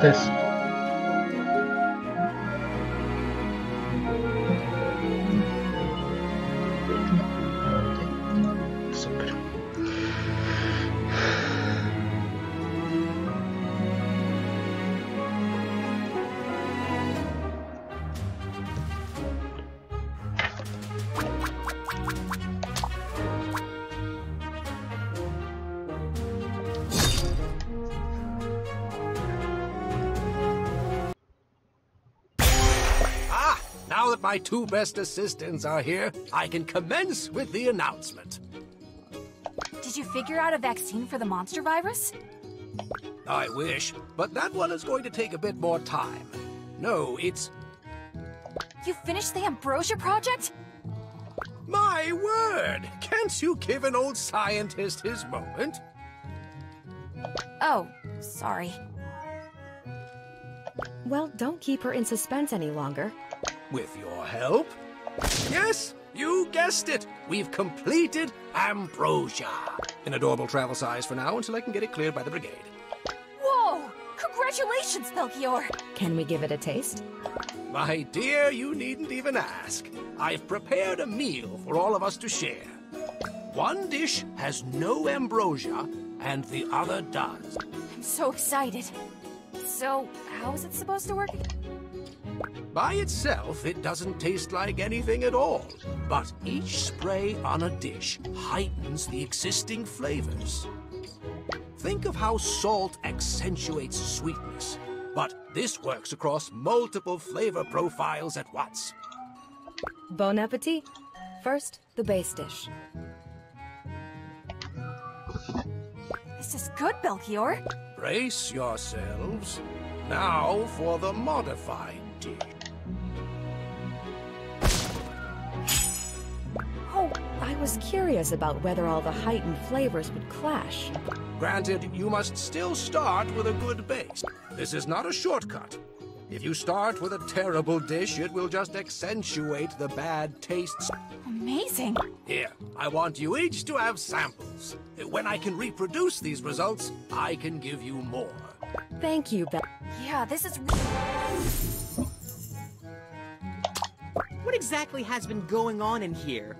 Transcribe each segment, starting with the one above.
test. Super. Now that my two best assistants are here, I can commence with the announcement. Did you figure out a vaccine for the monster virus? I wish, but that one is going to take a bit more time. No, it's... You finished the Ambrosia project? My word! Can't you give an old scientist his moment? Oh, sorry. Well, don't keep her in suspense any longer. With your help? Yes, you guessed it! We've completed Ambrosia. An adorable travel size for now until I can get it cleared by the Brigade. Whoa! Congratulations, Melchior! Can we give it a taste? My dear, you needn't even ask. I've prepared a meal for all of us to share. One dish has no ambrosia, and the other does. I'm so excited. So, how is it supposed to work? By itself, it doesn't taste like anything at all. But each spray on a dish heightens the existing flavors. Think of how salt accentuates sweetness. But this works across multiple flavor profiles at once. Bon appetit. First, the base dish. This is good, Melchior. Brace yourselves. Now for the modified dish. Oh, I was curious about whether all the heightened flavors would clash. Granted, you must still start with a good base. This is not a shortcut. If you start with a terrible dish, it will just accentuate the bad tastes. Amazing. Here, I want you each to have samples. When I can reproduce these results, I can give you more. Thank you, Beth. Yeah, this is... What exactly has been going on in here?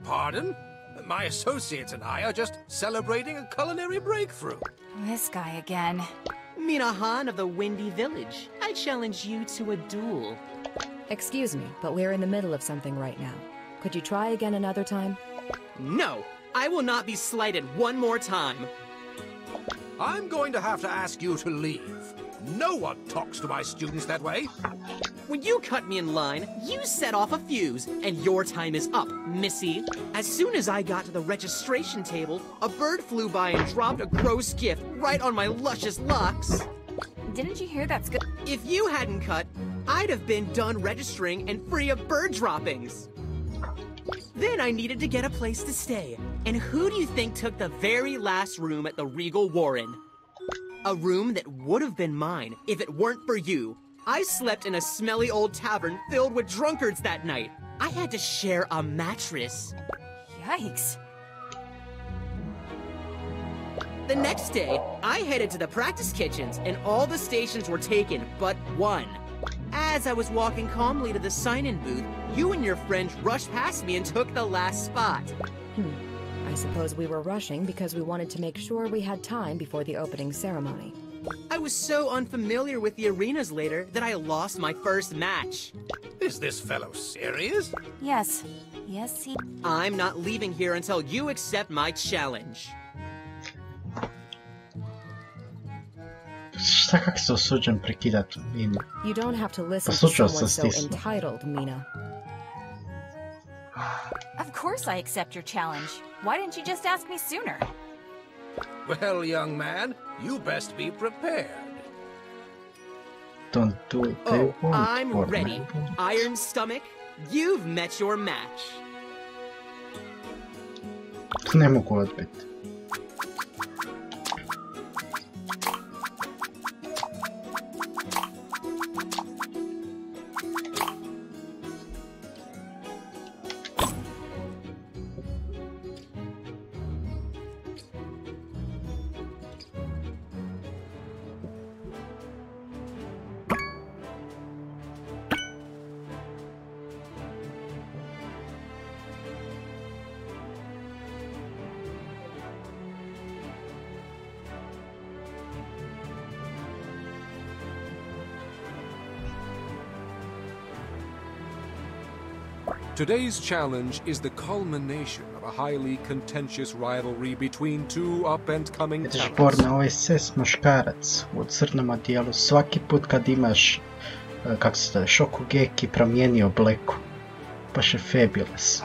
Pardon? My associates and I are just celebrating a culinary breakthrough. This guy again. Minahan of the Windy Village. I challenge you to a duel. Excuse me, but we're in the middle of something right now. Could you try again another time? No, I will not be slighted one more time. I'm going to have to ask you to leave. No one talks to my students that way. When you cut me in line, you set off a fuse, and your time is up, Missy. As soon as I got to the registration table, a bird flew by and dropped a crow's gift right on my luscious locks. Didn't you hear that's good? If you hadn't cut, I'd have been done registering and free of bird droppings. Then I needed to get a place to stay. And who do you think took the very last room at the Regal Warren? A room that would have been mine if it weren't for you. I slept in a smelly old tavern filled with drunkards that night. I had to share a mattress. Yikes. The next day, I headed to the practice kitchens, and all the stations were taken but one. As I was walking calmly to the sign-in booth, you and your friend rushed past me and took the last spot. I suppose we were rushing because we wanted to make sure we had time before the opening ceremony. I was so unfamiliar with the arenas later that I lost my first match. Is this fellow serious? Yes. Yes, he... I'm not leaving here until you accept my challenge. Šta kak se osuđen prekidat im? You don't have to listen to Poslušao someone sam so stisnu. entitled, Mina. Of course I accept your challenge. Why didn't you just ask me sooner? Well, young man, you best be prepared. Don't do it. They Oh, won't I'm for ready. me. Iron Stomach, you've met your match. To ne mogu odbiti. Today's challenge is the culmination of a highly contentious rivalry between two up-and-coming Vidiš, talents. Borna, ovo je ses muškarac u crnom odijelu. Svaki put kad imaš, kako se zove, Shokugeki promijenio obleku. Baš je fabulous.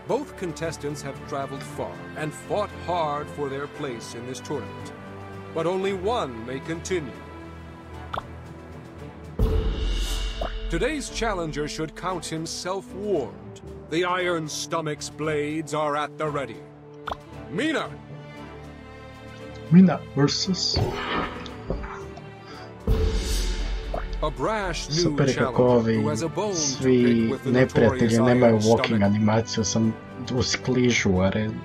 Both contestants have traveled far and fought hard for their place in this tournament. But only one may continue. Today's challenger should count himself warned. The Iron Stomach's blades are at the ready. Mina! Mina versus... A brash new Super je kako challenger ovi who has a bone to svi pick with the neprijatelji notorious nemaju Iron walking Stomach. animaciju, sam uskližu u arenu.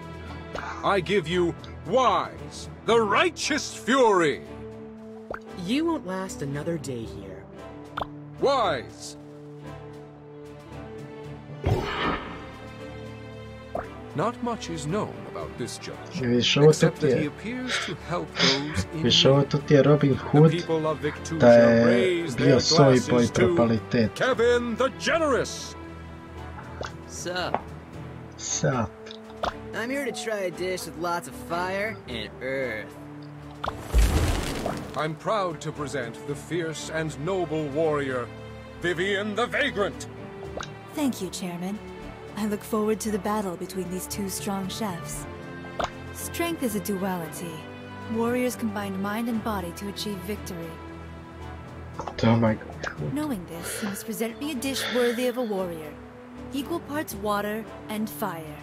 I give you Wise, the righteous fury. You won't last another day here. Wise. Not much is known about this judge, Vidiš, ovo tu except ti that he je, appears to help those in vidiš, ovo need. tu ti je Robin The Hood, people of da Victusia je raise bio their soy boy glasses to propalitet. Kevin the Generous. Sup? Sap. I'm here to try a dish with lots of fire and earth. I'm proud to present the fierce and noble warrior, Vivian the Vagrant. Thank you, Chairman. I look forward to the battle between these two strong chefs. Strength is a duality. Warriors combine mind and body to achieve victory. Oh my god. Knowing this, you must present me a dish worthy of a warrior. Equal parts water and fire.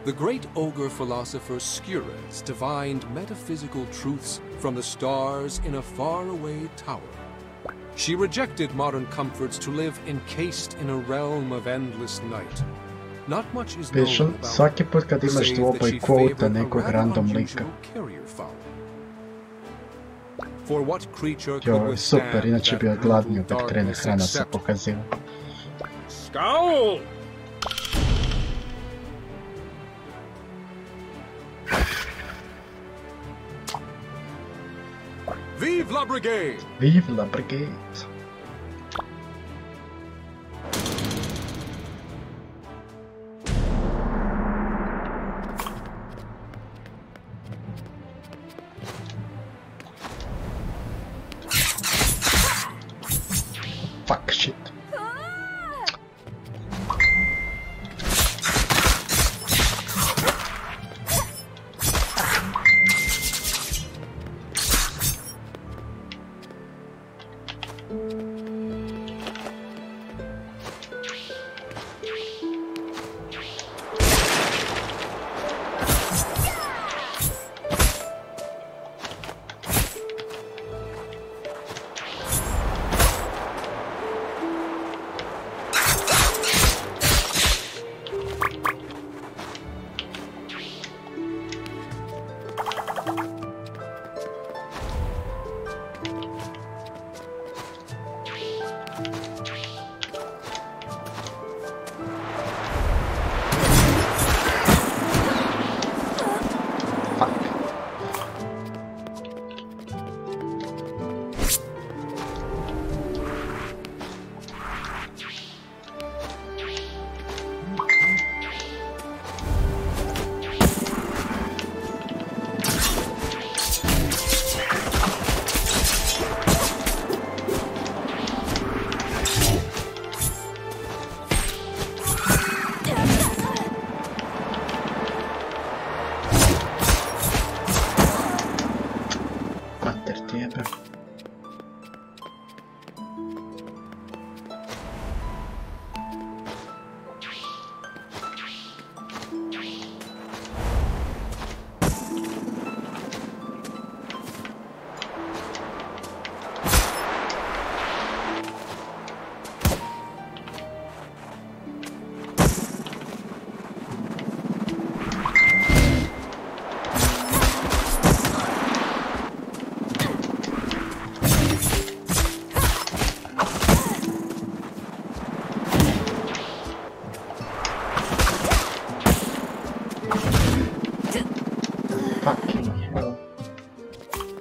The great ogre philosopher Skures divined metaphysical truths from the stars in a faraway tower. She rejected modern comforts to live encased in a realm of endless night. Not much is known Vidiš, about svaki put kad her, imaš save that dvoboj she kvota favored a nekog rather random lika. unusual carrier fowl. For what creature could Jo, super, withstand inače that bio gladnio brutal kad krene darkness hrana se except pokaziva. Scowl! Vive la Brigade! Vive la Brigade! Fuck shit.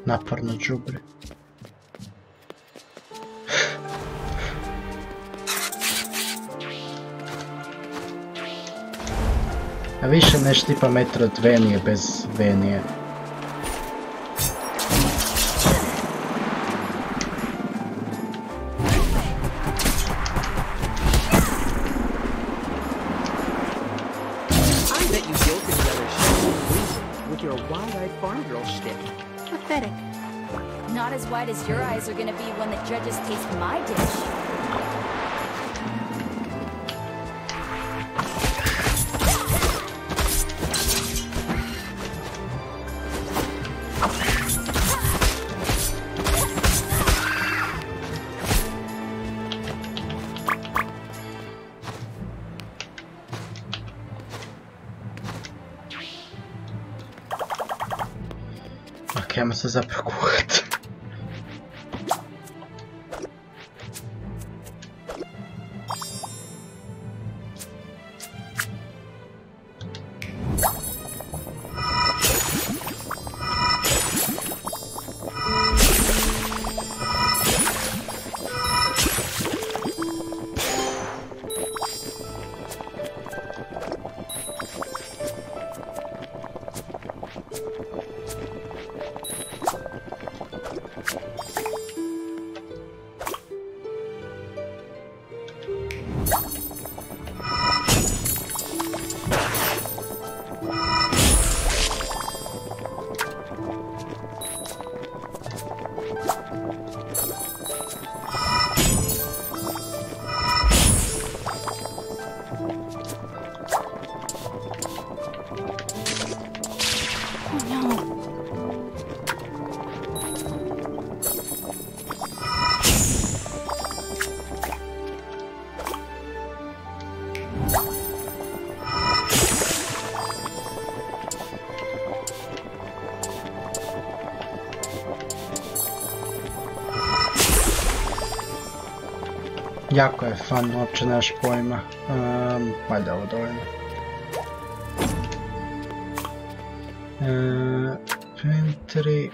Naporno đubre. A više neš tipa Metroidvanije bez venije. Not as wide as your eyes are gonna be when the judges taste my dish. Ok, ajmo se zapravo kuhati. Jako je fun, uopće nemaš pojma. Valjda ovo dovoljno. Inventory.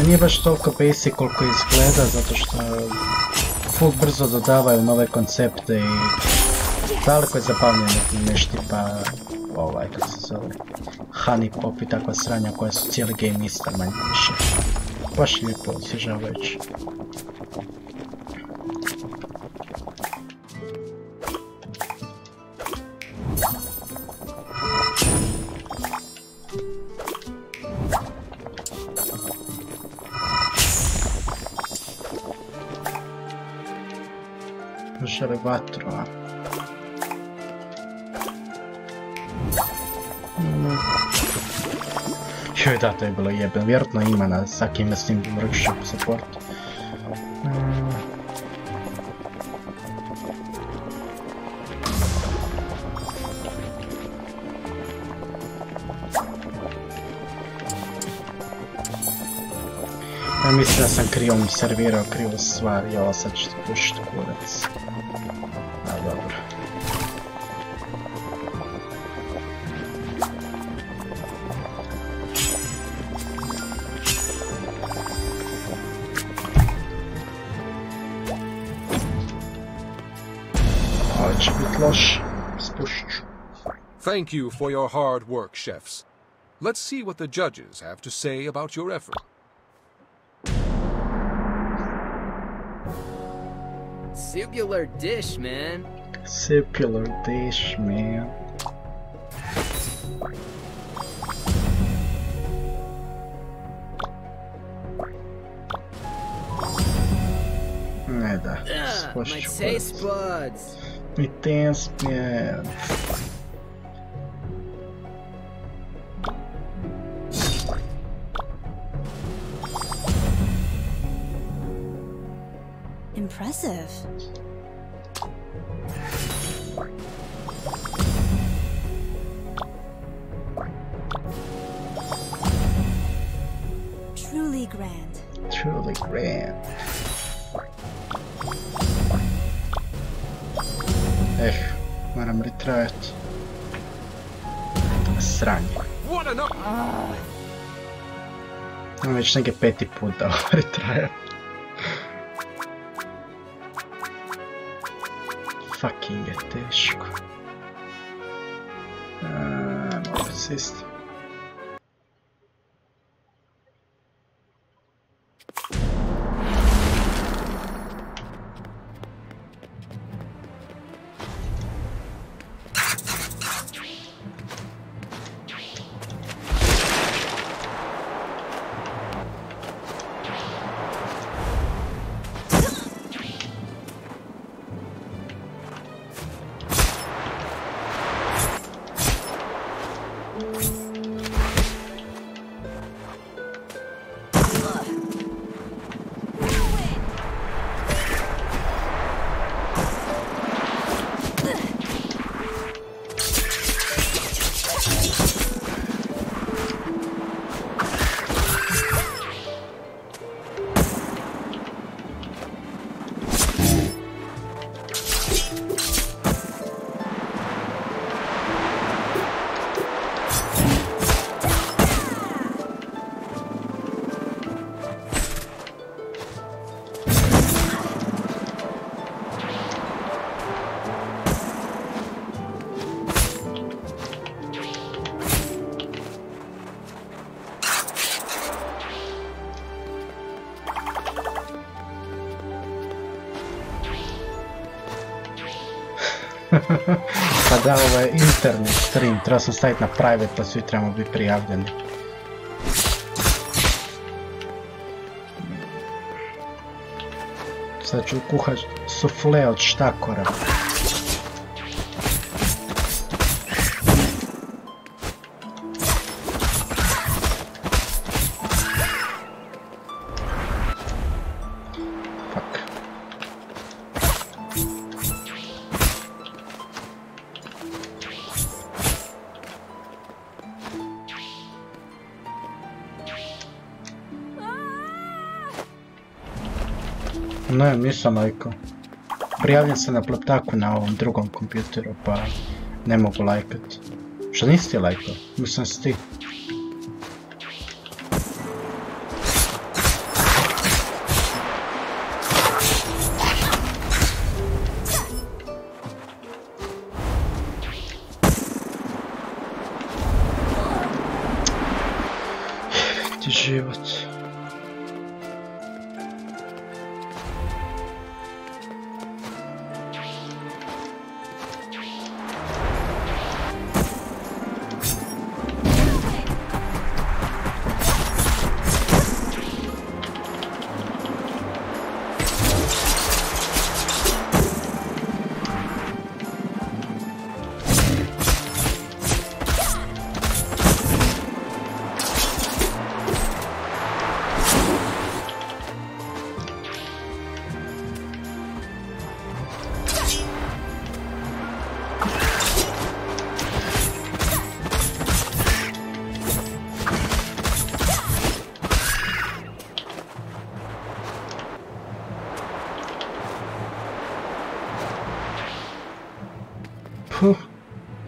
Nije baš toliko basic koliko izgleda, zato što full brzo dodavaju nove koncepte i daleko je zabavljeno nešto tipa kako se zove Honey Pop i takva sranja koja su cijeli game ista manje više. Baš lijepo, osvježavajući. Žele vatru, a? Joj, da, to je bilo jebeno. Vjerojatno ima na svakim s tim workshop support. Ja mislim da sam krivom servirao krivu stvar i ovo sad ću pušiti kurac. A dobro. Ovo će biti loš. Spušit ću. Thank you for your hard work, chefs. Let's see what the judges have to say about your effort. Sipular dish, man. Sipular dish, man. Ne da, my taste buds. Mi taste buds. Impressive. Truly grand. Truly grand. Moram retrajati. Sranje. What an Već neki 5. put da ovo traje. Fucking je teško. Mogu se isti. Pa da, ovo je internet stream, treba sam staviti na private pa svi trebamo biti prijavljeni. Sad ću kuhati sufle od štakora. Ne, nisam lajkao. Prijavljen sam na Plebtaku na ovom drugom kompjuteru, pa ne mogu lajkat. Što nisi ti lajkao? Mislim si ti. Ti život.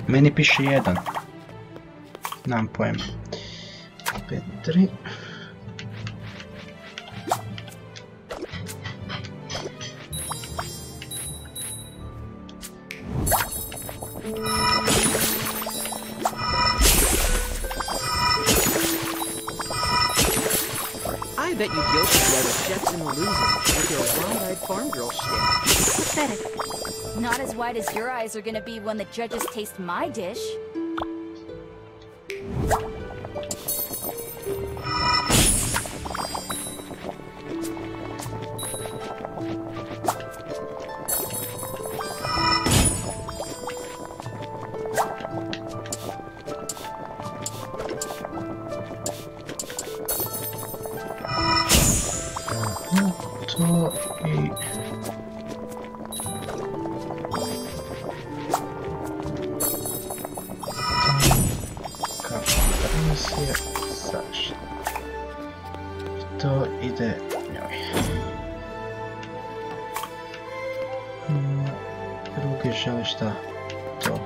Meni piše 1. Nemam pojma. 5, 3. I bet you guilty whoever chefs in losing with your wide-eyed farm girl shtick. Pathetic. Not as wide as your eyes are gonna be when the judges taste my dish. To i... Zašto? To ide njoj. Drugi želi šta? To.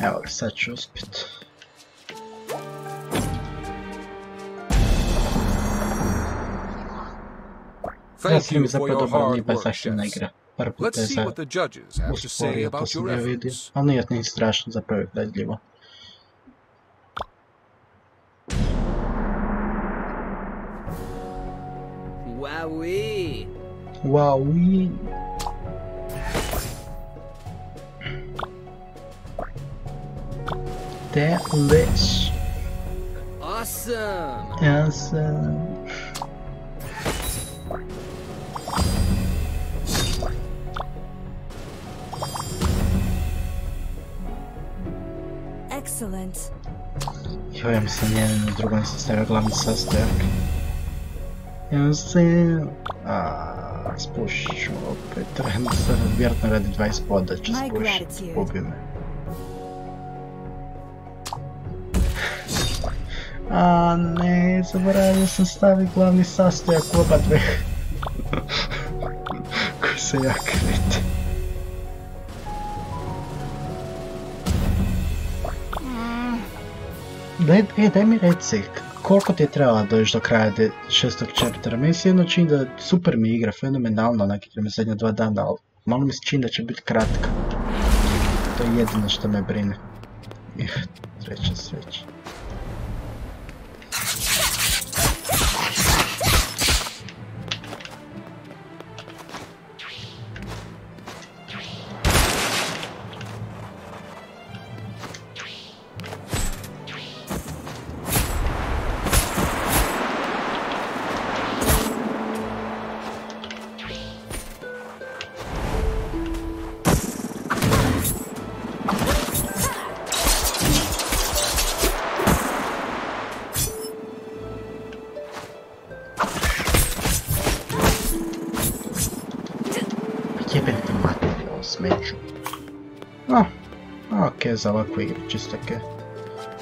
Evo, sad ću uspjet. Ja sam mi zapravo dobro, nije baš zaštitna igra. Par puta je usporio, to sam ja vidio. Ali nije strašno, zapravo je gledljivo. Wowee! Wowee! Delish! Awesome! Awesome! Excellent. Ja mislim jedan na drugom se stavio glavni sastojak. Ja se... spušit ću opet. Treba se vjerojatno radi 20 poda ću spušit. Ubi me. A ne, zaboravio sam staviti glavni sastojak u oba dve. Koji se jak vidi. Daj mi reci, koliko ti je trebalo doći do kraja 6. chaptera? Meni se jedno čini da super mi igra, fenomenalno, onak igra me zadnja 2 dana, ali malo mi se čini da će biti kratka. To je jedino što me brine. Treća sreća. Ok, za ovakvu igru, čisto ok.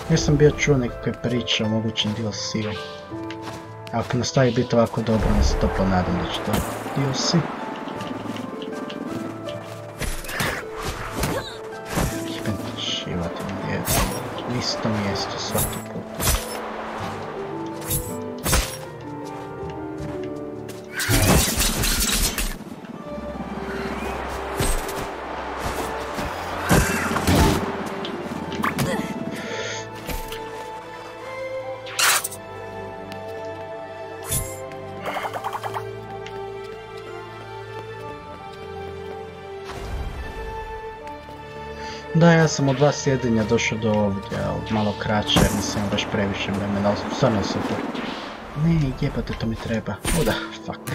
Nisam bio čuo nekakve priče o mogućem DLC-u. Ako nastavi biti ovako dobro, ne se toplo nadam da će to DLC. Jebem život im je na istom mjestu svaki put. Da, ja sam od 2 sjedenja došao do ovdje, ali malo kraće jer nisam baš previše vremena, ali stvarno super. Ne, jebate, to mi treba. O da, fuck.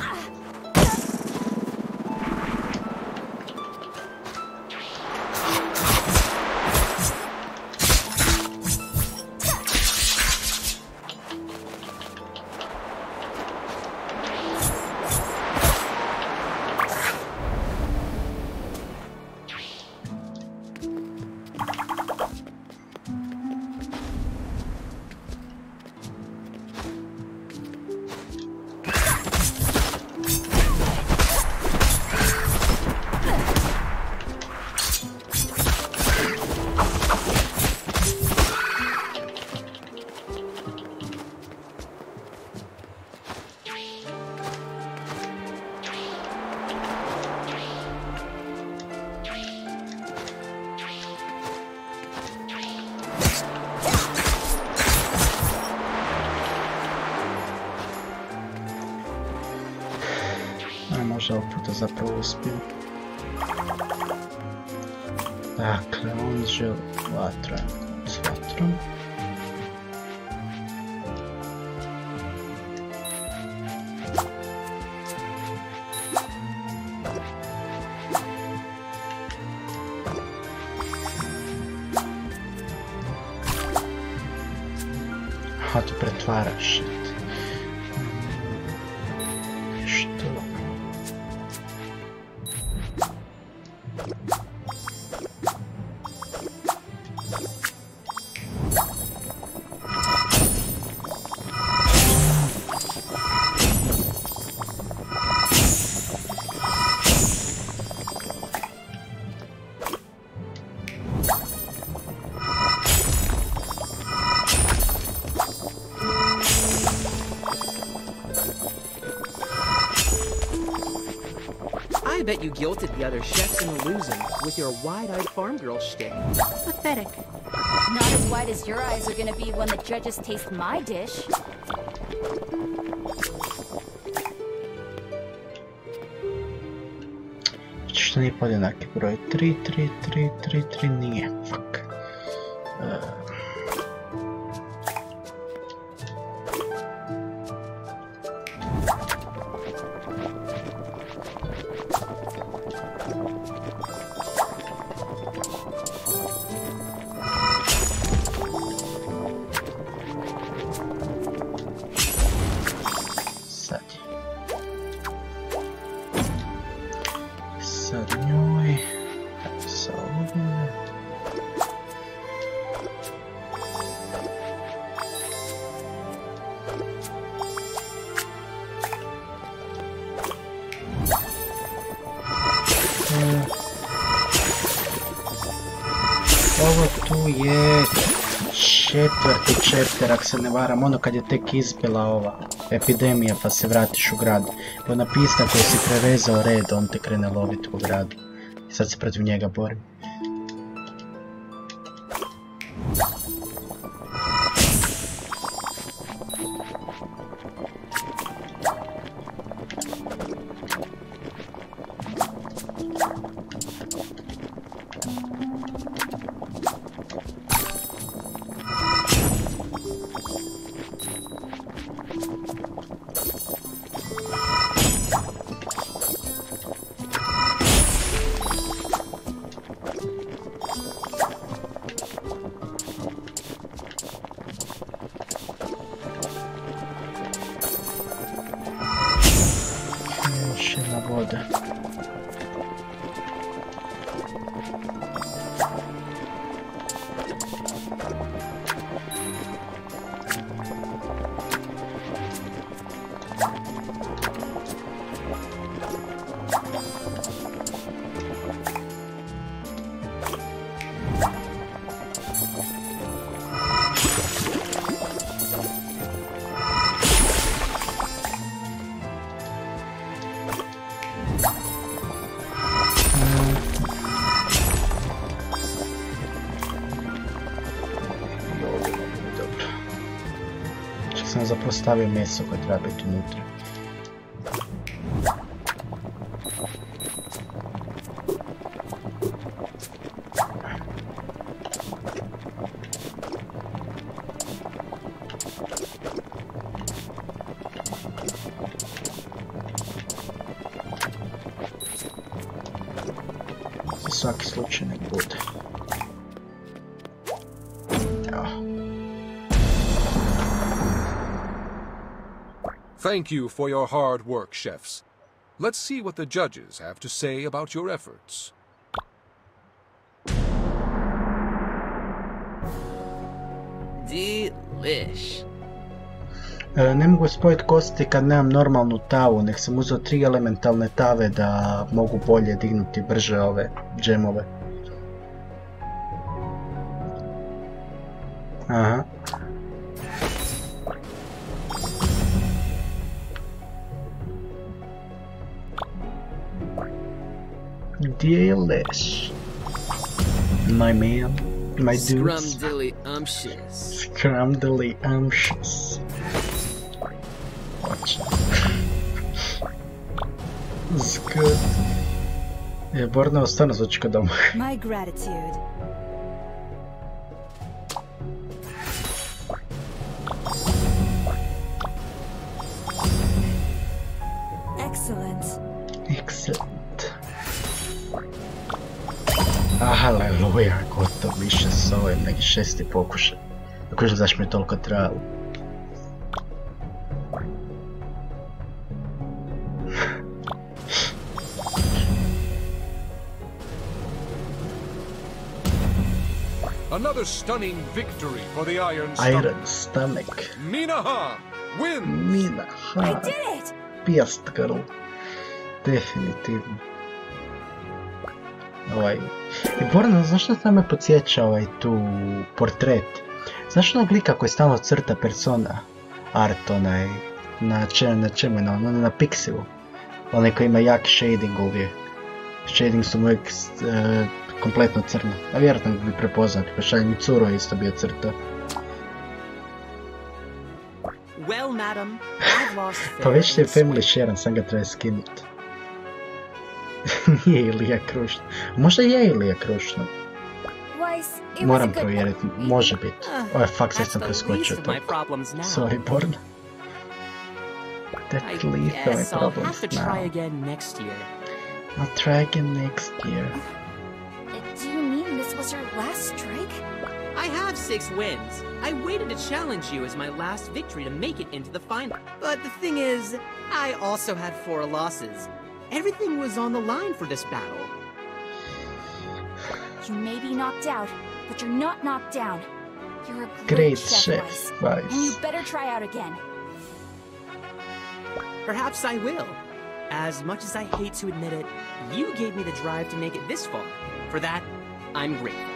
Možda ovog puta zapravo uspijem. Dakle, on želi vatra s vatrom. Aha, to pretvaraš. Što? I bet you guilted the other chefs into losing with your wide-eyed farm girl shtick. Pathetic. Not as wide as your eyes are gonna be when the judges taste my dish. Što nije podjednaki broj? 3, 3, 3, 3, 3 nije. Fuck. Sad njoj. Sa ovome. Ovo tu je četvrti chapter, ako se ne varam, ono kad je tek izbila ova epidemija pa se vratiš u grad. Ona pista koju si prerezao red, on te krene loviti u gradu. I sad se protiv njega borim. Voda. Sam zapostavio meso koje treba biti unutra. Za svaki slučaj nek bude. Thank you for your hard work, chefs. Let's see what the judges have to say about your efforts. Delish. Ne mogu spojiti kosti kad nemam normalnu tavu, nek sam uzeo 3 elementalne tave da mogu bolje dignuti brže ove džemove. Aha. Delish. My man, my dudes. Scrumdiddly-umptious. Scrumdiddly-umptious. Watch. It's good. Je Borneo stvarno zvuči kao doma. My gratitude. Excellent. Excellent. Haleluja, gotovo više s ovim, neki 6. pokušaj. Ako je zašto mi je toliko trebalo. Another stunning victory for the Iron Stomach. Minaha wins! Minaha. I did it! Pijast grl. Definitivno. I Borna, znaš što me podsjeća tu portret? Znaš onog lika koji stalno crta persona? Art onaj, na čemu je, na Pixilu. Onaj koji ima jak shading uvijek. Shading su mu uvijek kompletno crno. A vjerojatno bi prepoznat, pa šalje mi Curo isto bio crta. Well, madam, I've lost Pa već je family share, sam ga treba skinut. Nije Ilija Krušno. Možda je Ilija Krušno. Moram provjeriti, može biti. Fuck, sad sam preskočio to. Sorry, Born. That least of my problems now. I'll try again next year. Do you mean this was your last strike? I have 6 wins. I waited to challenge you as my last victory to make it into the final. But the thing is, I also had 4 losses. Everything was on the line for this battle. You may be knocked out, but you're not knocked down. You're a Great chef, Weiss. And you better try out again. Perhaps I will. As much as I hate to admit it, you gave me the drive to make it this far. For that, I'm grateful.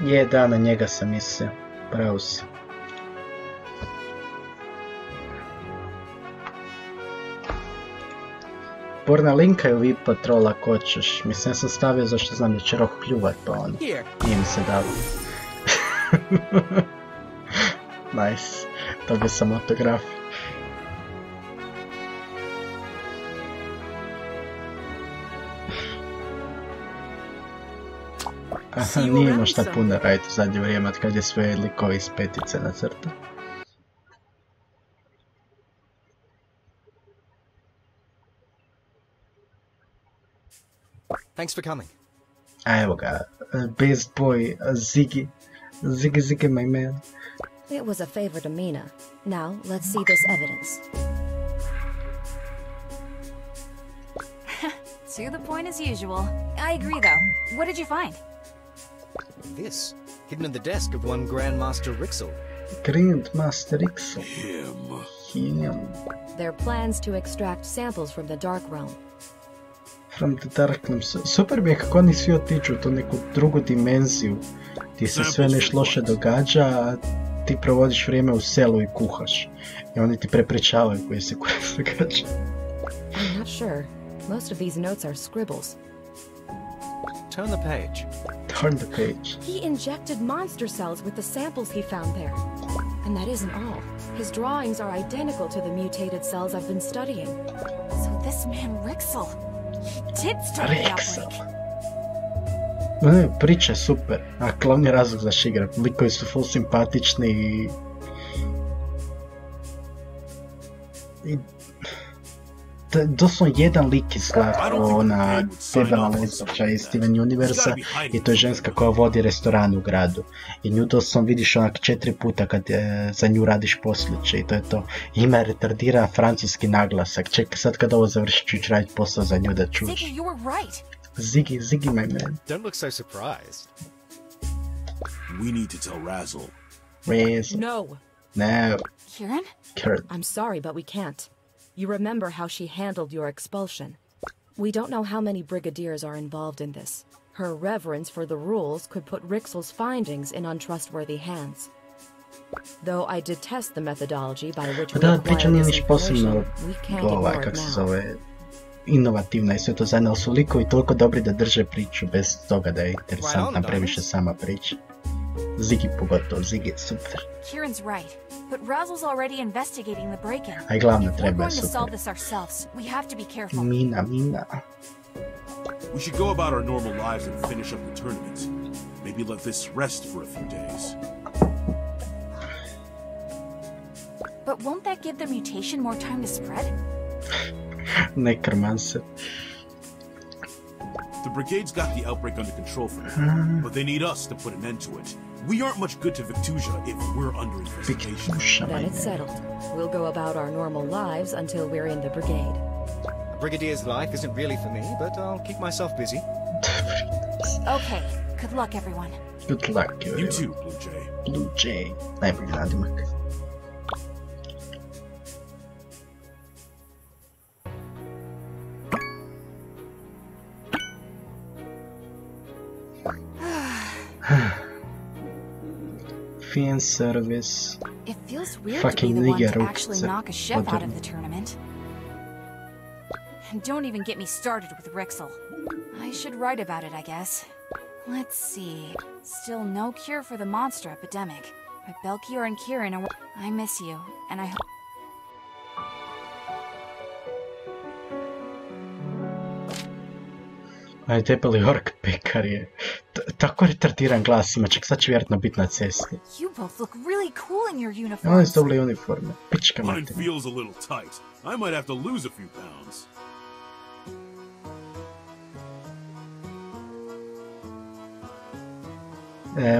Je, da, na njega sam mislio. Pravo si. Borna, linkaju vi patrola ako hoćeš. Mislim, ja sam stavio zašto znam da će Rok kljuvat, pa ono. Nije mi se dalo. Nice. Dobio sam autograf. Aha, nije imao šta puno raditi u zadnje vrijeme, od kad je sve likovi iz petice na crtu. Thanks for coming. A evo ga, best boy, Ziggy, my man. It was a favor to Mina. Now, let's see this evidence. To the point as usual. I agree, though. What did you find? This, hidden in the desk of one Grandmaster Rixel. Grandmaster Rixel. Him. Their plans to extract samples from the Dark Realm. From the Dark Realm. Super mi je kako oni svi otiču u tu neku drugu dimenziju gdje se sve nešto loše događa, a ti provodiš vrijeme u selu i kuhaš. I oni ti prepričavaju koje se kurac događa. I'm not sure. Most of these notes are scribbles. Turn the page. Turn the page. He injected monster cells with the samples he found there. And that isn't all. His drawings are identical to the mutated cells I've been studying. So this man Rixel, he did start the outbreak. Ne, priča je super, a glavni razlog za igram. Likovi su full simpatični i doslovno jedan lik izgleda ona debela lesbička iz Steven Universa i to je ženska koja vodi restoran u gradu. I nju doslovno vidiš onak 4 puta kad za nju radiš posliće i to je to. Ima retardira francuski naglasak. Čekaj, sad kad ovo završi ću ići raditi posao za nju da čuš. Ziggy, my man. Don't look so surprised. We need to tell Razzle. No. Kieran? I'm sorry, but we can't. You remember how she handled your expulsion. We don't know how many brigadiers are involved in this. Her reverence for the rules could put Rixel's findings in untrustworthy hands. Though I detest the methodology by which we acquire this information, we can't ignore it now. Inovativna i sve to zajedno, su likovi toliko dobri da drže priču bez toga da je interesantna previše sama priča. Ziggy pogotovo, Ziggy je super. Kieran's right, but Razzle's already investigating the break-in. A i glavno If we're treba je going to solve super. this ourselves, we have to be careful. Mina. We should go about our normal lives and finish up the tournament. Maybe let this rest for a few days. But won't that give the mutation more time to spread? Necromancer. The Brigade's got the outbreak under control for now, but they need us to put an end to it. We aren't much good to Victusia if we're under investigation. Then it's settled. We'll go about our normal lives until we're in the Brigade. A Brigadier's life isn't really for me, but I'll keep myself busy. Okay, good luck, everyone. Good luck, You too, Blue Jay. Blue Jay. Najbolji nadimak. Fan service. It feels weird Fucking to be the one to nigger actually knock a chef out of the tournament. And don't even get me started with Rixel. I should write about it, I guess. Let's see. Still no cure for the monster epidemic. But Belkior and Kieran are... I miss you, and I hope... Aj debeli ork pekar je. Tako retardiran glas ima, čak sad će vjerojatno biti na cesti. You both look really cool in your Oni uniforms. su dobili uniforme. Pička Mine mater. feels a little tight. I might have to lose a few pounds.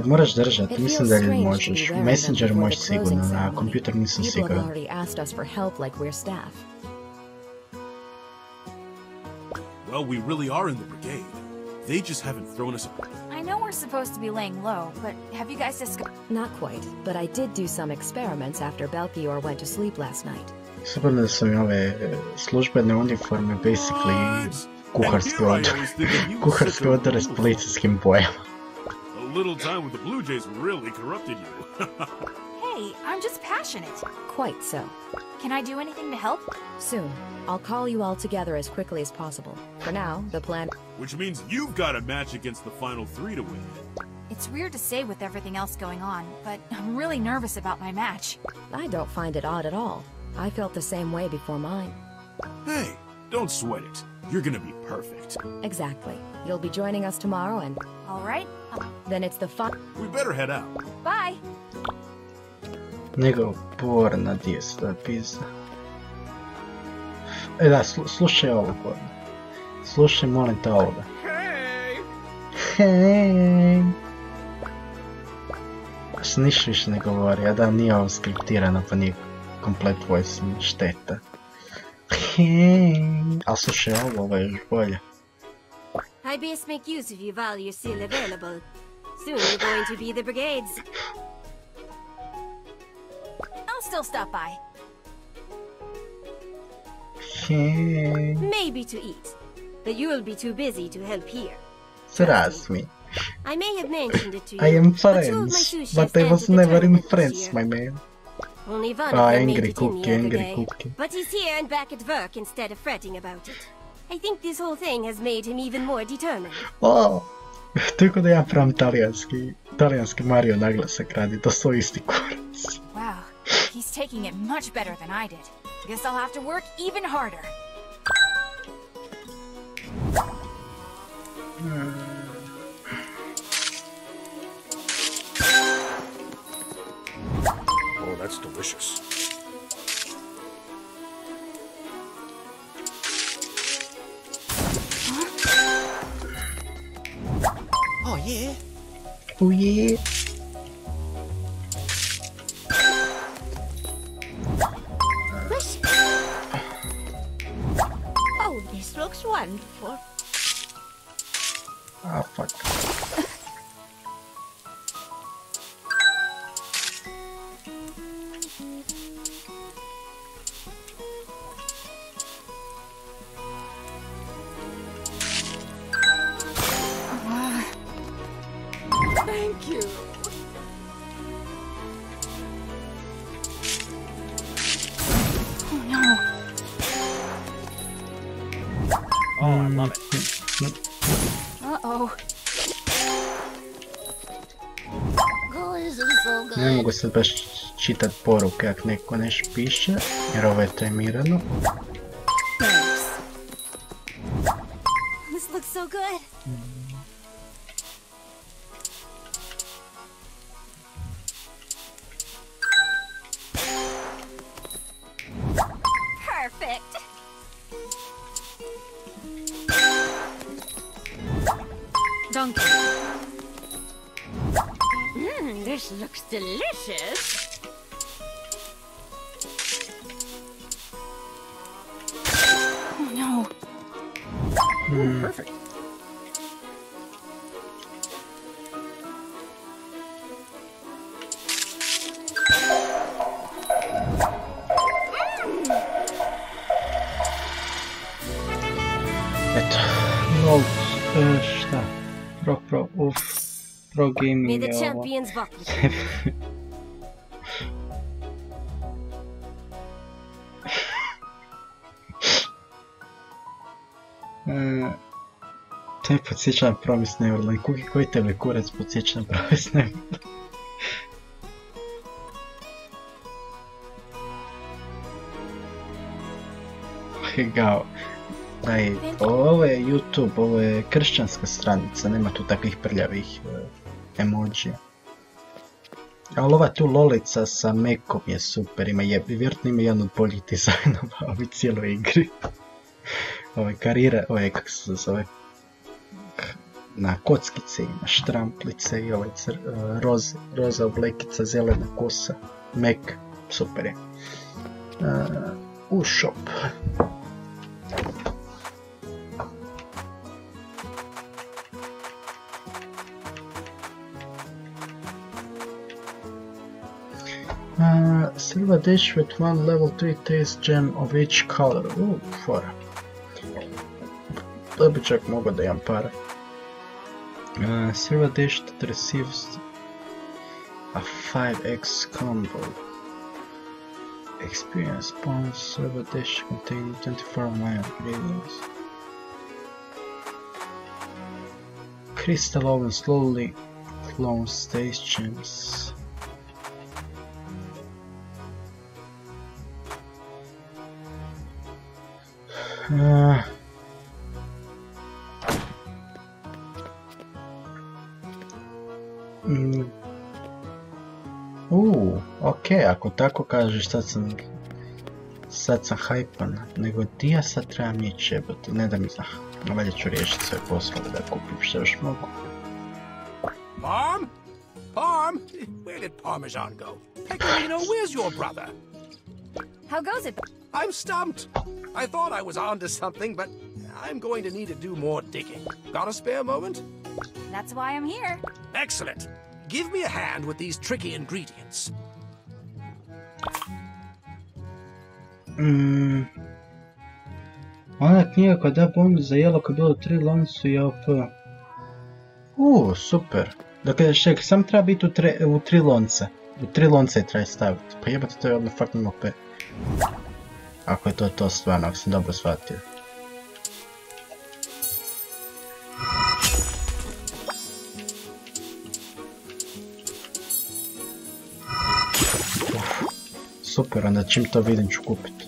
Moraš držati, It mislim feels da li strange to možeš. be U wearing them Messengeru before možeš the sigurno, closing na ceremony. kompjuter nisam People have siguran. already asked us for help like we're staff. Well, we really are in the Brigade. They just haven't thrown us a... I know we're supposed to be laying low, but have you guys discussed... Not quite, but I did do some experiments after Belkior went to sleep last night. Super da su mi ove službene uniforme basically kuharske odore. Kuharske odore s policijskim bojama. A little time with the Blue Jays really corrupted you. Hey, I'm just passionate. Quite so. Can I do anything to help? Soon. I'll call you all together as quickly as possible. For now, the plan... Which means you've got a match against the final three to win. It's weird to say with everything else going on, but I'm really nervous about my match. I don't find it odd at all. I felt the same way before mine. Hey, don't sweat it. You're gonna be perfect. Exactly. You'll be joining us tomorrow and... All right? Then it's the fun... We better head out. Bye! Njegov porna djeca, da pizda. E da, slušaj ovo porno. Slušaj, molim te ovoga. Hej! Što ništa više ne govori, a da nije ovo skriptirano pa nije komplet voice, šteta. Hej! A slušaj ovo je još bolje. I best make use of you while you're still available. Soon you're going to be the Brigades. I'll still stop by. Hej! Maybe to eat, but you'll be too busy to help here. Trust me. I may have mentioned it to you. I am but two of my friends, sous but chefs I entered was the never in tournament this friends, year. my man. Only one Ah, of them made angry it in cookie, the other angry day, cookie. but he's here and back at work instead of fretting about it. I think this whole thing has made him even more determined. O, tako da ja pravim talijanski Mario naglasak radi, to su isti kurac. Wow, he's taking it much better than I did. Guess I'll have to work even harder. Oh, that's delicious. Oh, yeah? Oh yeah. Oh, this looks wonderful. Ah, fuck. Thank you. Oh no. Oh, I love it. Uh-oh. Oh, this is so good. Ne mogu sad baš čitat poruke ako neko nešto piše, jer ovo je timirano. Thanks. This looks so good. Perfect. Donkey. This looks delicious. Oh no. Perfect. Eto, no, šta? Pro gaming May the je ovo. champions walk with you. To je podsjeća na Promise Neverland. Koji tebe kurac podsjeća na Promise Neverland? Gao. Ovo je YouTube, ovo je kršćanska stranica, nema tu takvih prljavih emoji. Ali ova tu lolica sa mekom je super, vjerojatno ima jedan od boljih dizajnova u ovoj cijeloj igri. Ove karira, kako se zove, na kockice i na štramplice i ovaj roza oblekica, zelena kosa, mek, super je. U shop. Silver dish with one level 3 taste gem of each color. Fora. To bi čak mogao da imam para. Silver dish that receives a 5x combo. Experience points. Silver dish containing 24 minor ingredients. Crystal oven slowly flows taste gems. Ok, ako tako kažeš, sad sam hajpan, nego ti ja sad trebam ići jebati, ne da mi zna, valjda ću riješiti sve poslove da kupim što još mogu. Parm? Parm? Where did Parmesan go? Pecorino, where's your brother? How goes it? I'm stumped. I thought I was onto something, but I'm going to need to do more digging. Got a spare moment? That's why I'm here. Excellent. Give me a hand with these tricky ingredients. Ona knjiga koja da bonus za jelo koja je bilo 3 loncu i OP. Super. Dakle, čekaj, sam treba biti u 3 lonca. U 3 lonca je treba staviti. Pa jebate, to je odmah fucking OP. Ako je to stvarno, ako sam dobro shvatio. Super, onda čim to vidim ću kupiti.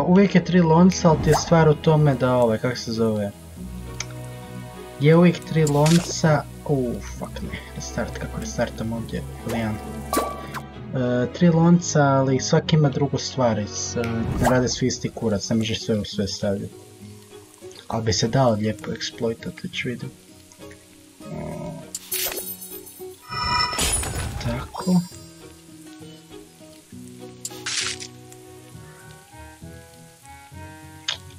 Uvijek je 3 lonca, ali ti je stvar u tome da kako se zove... Je uvijek 3 lonca... fuck ne, restart, kako restartam ovdje, lijan. 3 lonca, ali svaki ima drugu stvar, ne rade svi isti kurac, ne možeš sve u sve stavljati. Ali bi se dao lijepo eksploitat, već vidim. Tako.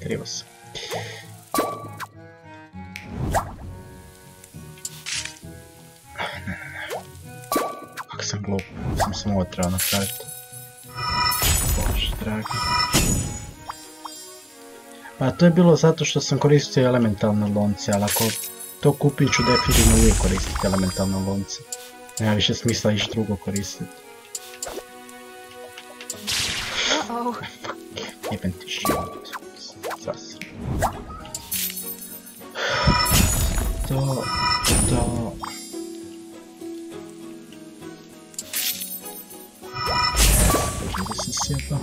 Krivo sam. Kako sam glup, sam ovo trebao napraviti. Bože dragi. Pa to je bilo zato što sam koristio elementalne lonce, ali ako to kupim ću definitivno uvijek koristiti elementalne lonce. Nema više smisla iš drugo koristiti. Fuck, jebem ti život. Zasram. sjeba.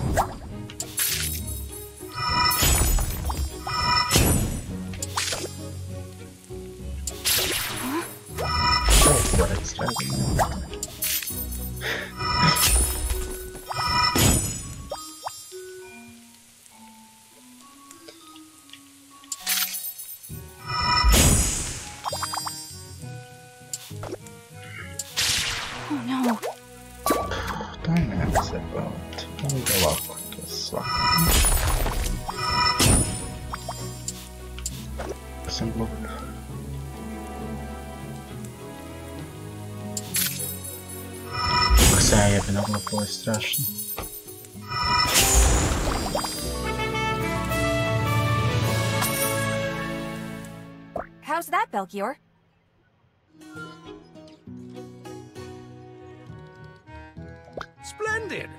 Korec radi. Oh no. Daj nema se baviti. Ovo ide ovako, to je svako. Sam glup. Kako se ja jebeno glup, ovo je strašno. How's that, Belkior? Splendid!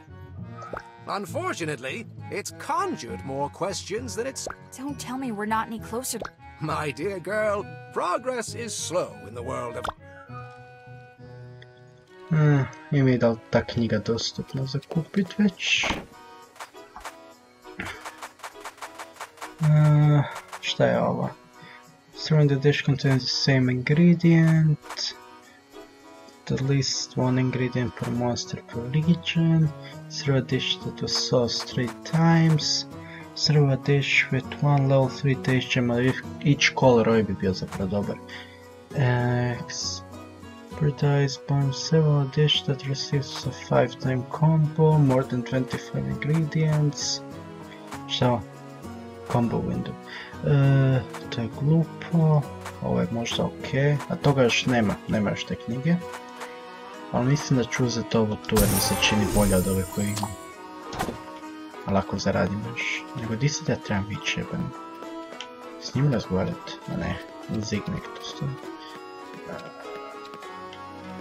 Unfortunately, it's conjured more questions than it's... Don't tell me we're not any closer to... My dear girl, progress is slow in the world of... Ima i da li ta knjiga dostupna za kupit već? Šta je ovo? Serving the dish contains the same ingredient. At least one ingredient per monster per region. Serve a dish that was sauced 3 times. Serve a dish with 1 level 3 taste gem with each color. Ovo bi bio zapravo dobar. Expertise bomb several dish that receives a 5-time combo. More than 25 ingredients. Šta ovo? Combo window. To je glupo. Ovo je možda ok. A toga još nema još te knjige. Ali mislim da ću uzeti ovo tu jer mi se čini bolje od ove koje imam. Ali ako zaradim još. Nego di sad ja trebam ići jebeno? S njim razgovarati? A ne, Zignek tu stoji.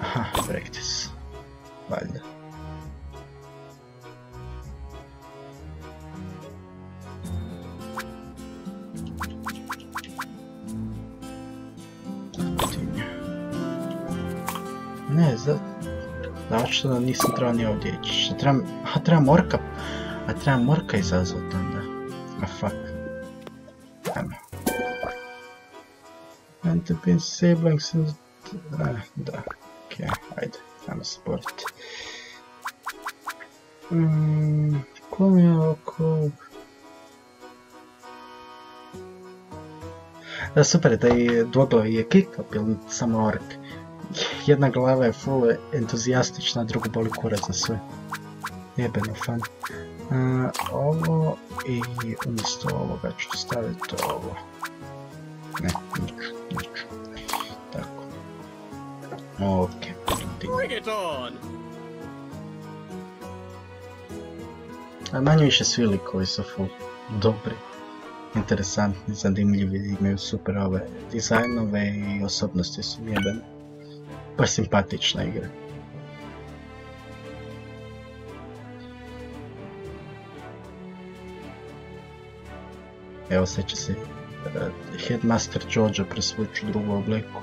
Aha, practice. Valjda. Ne, zašto da nisam trebao ni ovdje ići? Šta trebam... Aha, trebam morka izazvati onda. A fuck. Ajmo. And the pin siblings in... Da, okej, ajde, ajmo se boriti. Kom je ovako... Da, super je da je dvoglavi je kick-up ili samo ork. Jedna glava je full entuzijastična, druga boli kurac za sve. Jebeno fan. Ovo i umjesto ovoga ću staviti ovo. Ne, niču. Tako. Okej. Bring it on! A manje više svi likovi su full dobri. Interesantni, zanimljivi, imaju super ove dizajnove i osobnosti su jebene. Baš simpatična igra. Evo sad će se Headmaster Jojo presvući u drugu obliku.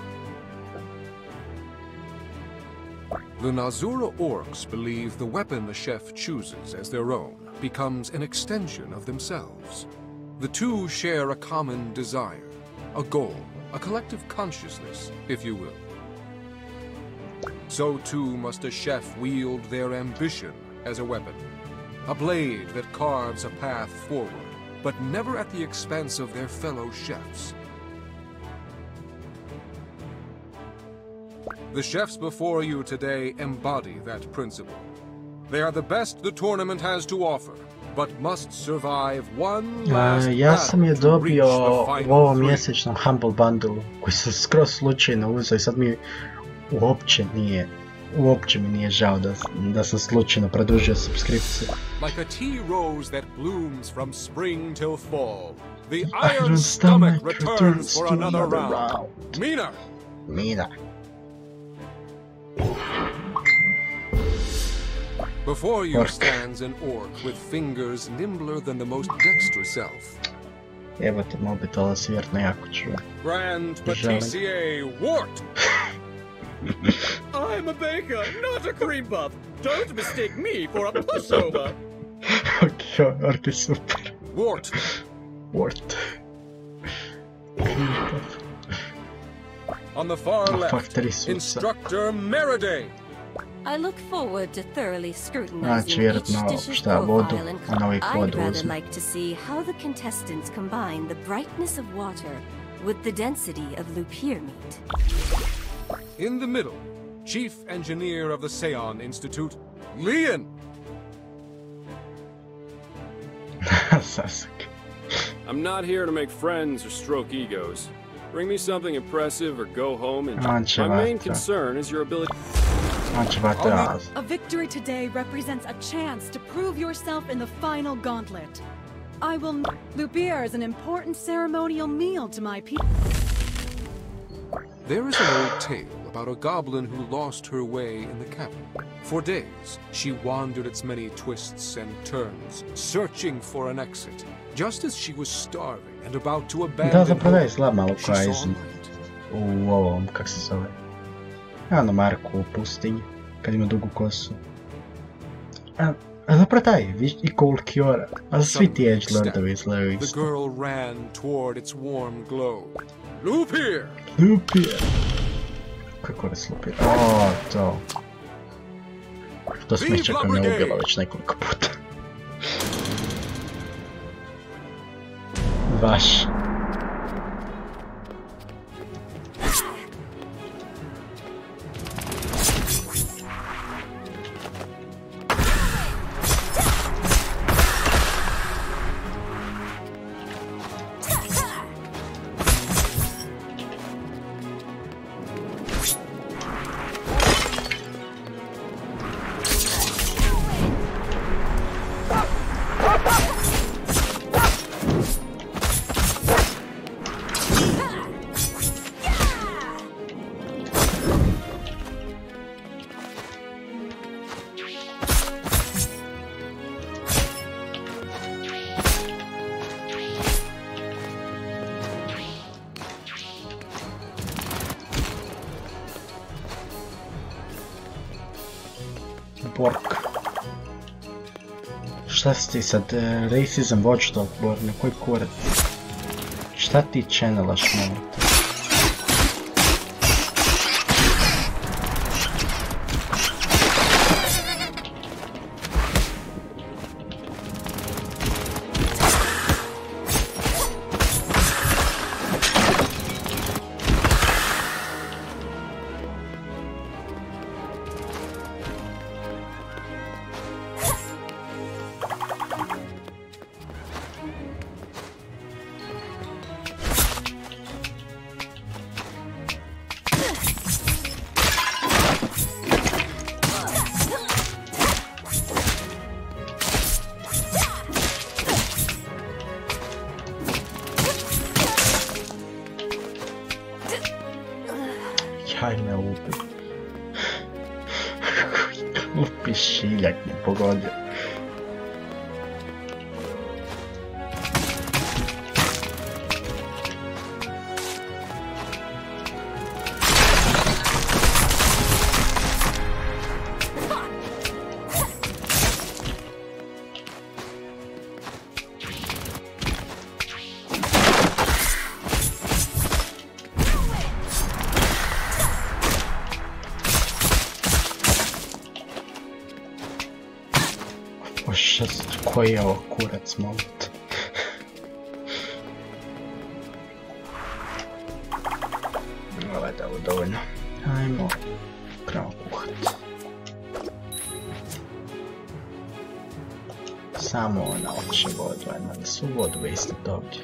The Nazura orcs believe the weapon the chef chooses as their own becomes an extension of themselves. The two share a common desire, a goal, a collective consciousness, if you will. So too must a chef wield their ambition as a weapon, a blade that carves a path forward, but never at the expense of their fellow chefs. The chefs before you today embody that principle. They are the best the tournament has to offer, but must survive one last ja sam je battle to dobio reach the u final ovom three. mjesečnom Humble Bundle koji sam skroz slučajno uzeo i sad mi uopće mi nije žao da sam slučajno produžio subskripciju. Like a tea rose that blooms from spring till fall, the iron stomach returns for another round. Mina! Before you stands an orc with fingers nimbler than the most dexterous elf. Evo te mobitela si vjerno jako čuo. Grand Patissier Wart! I'm a baker, not a cream puff. Don't mistake me for a pushover. Wart je super. Wart. Wart. On the far left, Factory Instructor Meriday. I look forward to thoroughly scrutinizing Znači, each vjerojatno dish's šta vodu, profile and ona uvijek I'd vodu rather uzme. like to see how the contestants combine the brightness of water with the density of lupir meat. In the middle, Chief Engineer of the Seon Institute, Lian. Sasak. I'm not here to make friends or stroke egos. Bring me something impressive or go home and my main concern is your ability. A victory today represents a chance to prove yourself in the final gauntlet. I will... Lupir is an important ceremonial meal to my people. There is an old tale about a goblin who lost her way in the cavern. For days, she wandered its many twists and turns, searching for an exit. Just as she was starving and about to abandon zapravo izgleda malo hope, she saw Ryzen light. u ovom, kak se zove, na Marku u pustinji, kad ima dugu kosu. A zapravo taj, i Kolkiora, a svi ti edgelordovi izgledaju The isto. girl ran toward its warm glow. Lupir! Lupir! Kako je Lupir? O, to. To smeće koje me ubilo već nekoliko puta. Baš. Bork. Šta si ti sad, Racism Watchdog, Bork, na koji kurac? Šta ti channelaš, molim te? Jaj me ubi. Glupi šiljak mi pogodio. Koji je ovo kurac, molim te? Valjda ovo dovoljno. Ajmo kramo kuhat. Samo ona hoće vodu, ajmo da su vodu istit ovdje.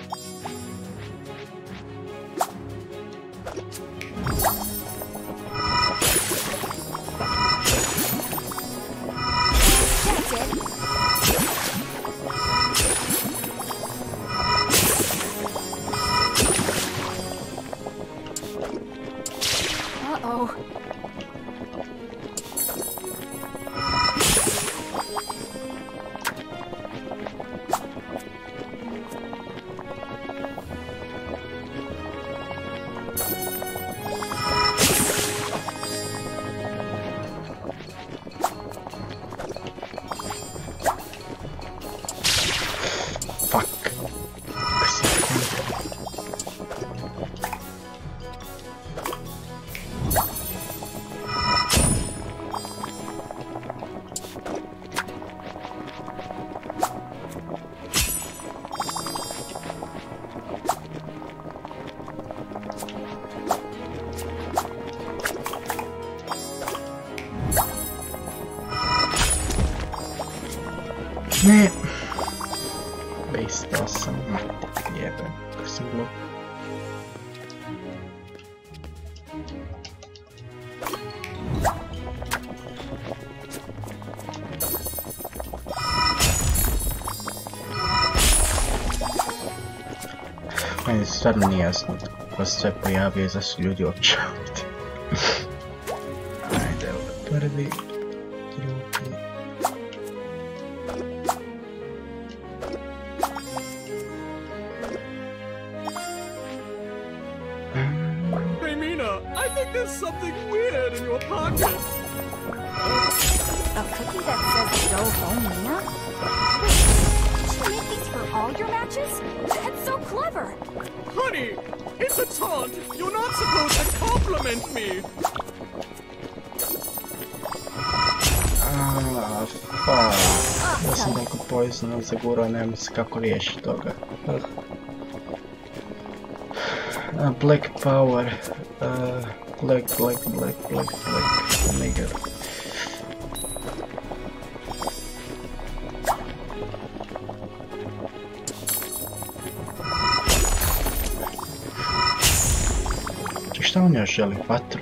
Ne. Bejstao sam, mati jebem, kako sam glup. Meni stvarno nije jasno ko se sve pojavio i zašto ljudi uopće ovdje. Ajde, evo prvi, drugi. Hey Mina, I think there's something weird in your pocket. A cookie that says go home, Mina? Wait, did you make these for all your matches? That's so clever! Honey, it's a taunt. You're not supposed to compliment me. Fuck. Ja sam toliko poiznao zagurao, nema se kako riješiti toga. Black power. Black. Nigga. Šta on još želi? Vatru?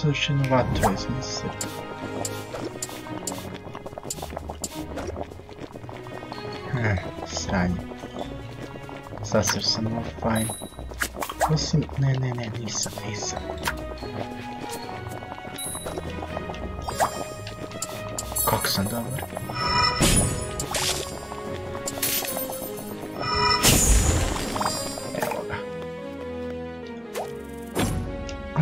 Ću još jednu vatru izmisliti. Sranje. Sasvim sam ovo fajn. Osim, ne, nisam. Kako sam dobar.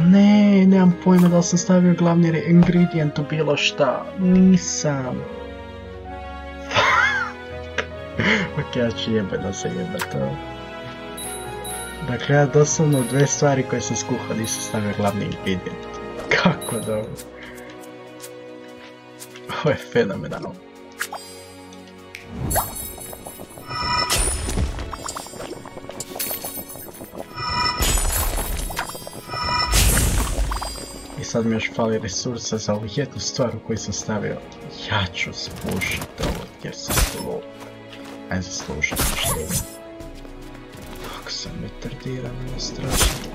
Ne, nemam pojma da li sam stavio glavni ingredient u bilo šta. Nisam. Ok, ja ću jebeno se jebat ovo. Dakle, ja doslovno u dve stvari koje sam skuhao nisam stavio glavni ingredient. Kako dobro. Ovo je fenomenalno. I sad mi još fali resursa za ovu jednu stvar u koju sam stavio. Ja ću spušiti ovo jer sam to aj zaslužiti što je. Kako sam retardiran, ovo strašno.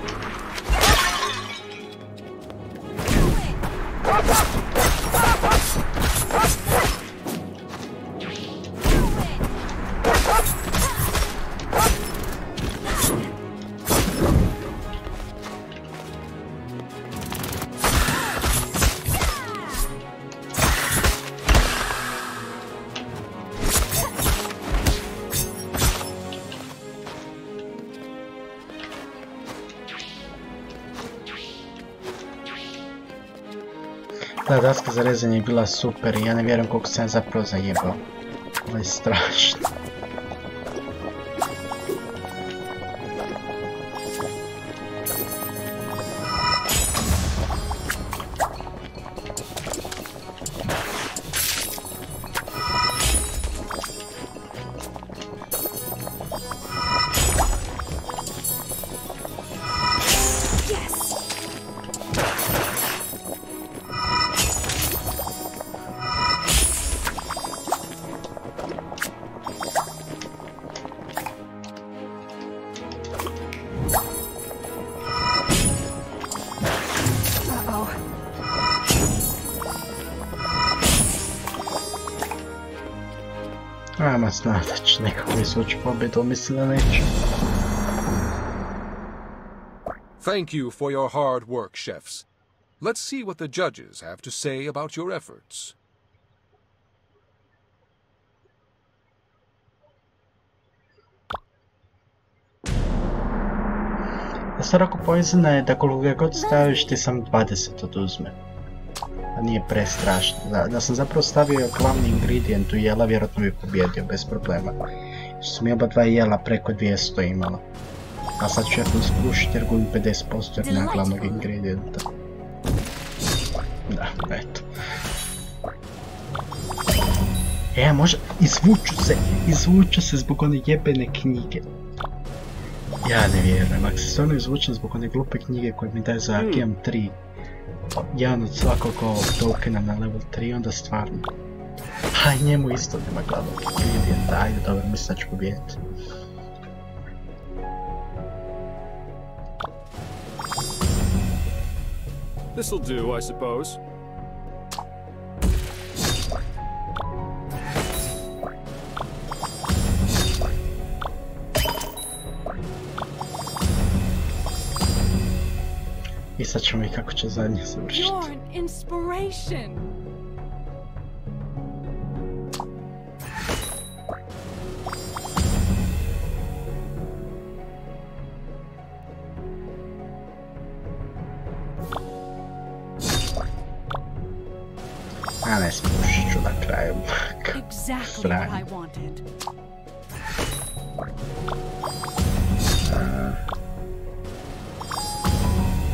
Ta daska za rezanje je bila super i ja ne vjerujem koliko sam zapravo zajebao. Ovo je strašno. Ajma zna da će nekako izvući pobjedu, mislim da neće. Thank you for your hard work, chefs. Let's see what the judges have to say about your efforts. Stvar oko poizena je da koliko ga god staviš ti sam 20 oduzme. A nije prestrašno. Da sam zapravo stavio glavni ingredient u jela, vjerojatno bi pobjedio bez problema. Što sam i oba dva jela preko 200 imala. A sad ću jedno skrušiti jer gubim 50% jer nema glavnog ingredijenta. Da, eto. Može, izvuču se zbog one jebene knjige. Ja ne vjerujem, ako se stvarno izvučem zbog one glupe knjige koje mi daje za Game 3, jedan od svakog ovog tokena na level 3, onda stvarno. A i njemu isto nema glavnog ingredijenta, ajde dobro, mislim da ću pobijediti. This'll do, I suppose. I sad ćemo i kako će zadnje završiti. You're an inspiration. A ne spušit ću na kraju. Exactly what I wanted.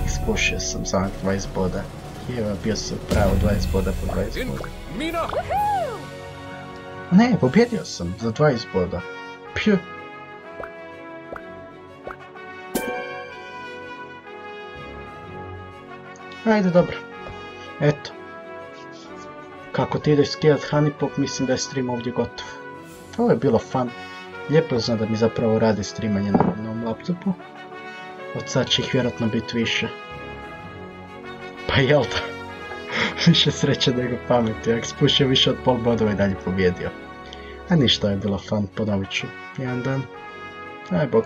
Ispušio sam samo 20 boda. Evo, bio sam pravo 20 boda po 20 boda. Ne, pobjedio sam za 20 boda. Pju. Ajde, dobro. Eto. Kako ti ideš skijat Honeypop, mislim da je stream ovdje gotov. Ovo je bilo fun. Lijepo zna da mi zapravo radi streamanje na novom laptopu. Od sad će ih vjerojatno biti više. Pa jel da? Više sreće nego pameti. Ako spušio više od pol bodova i dalje pobjedio. A ništa, je bilo fun, ponovit ću jedan dan. Aj bok.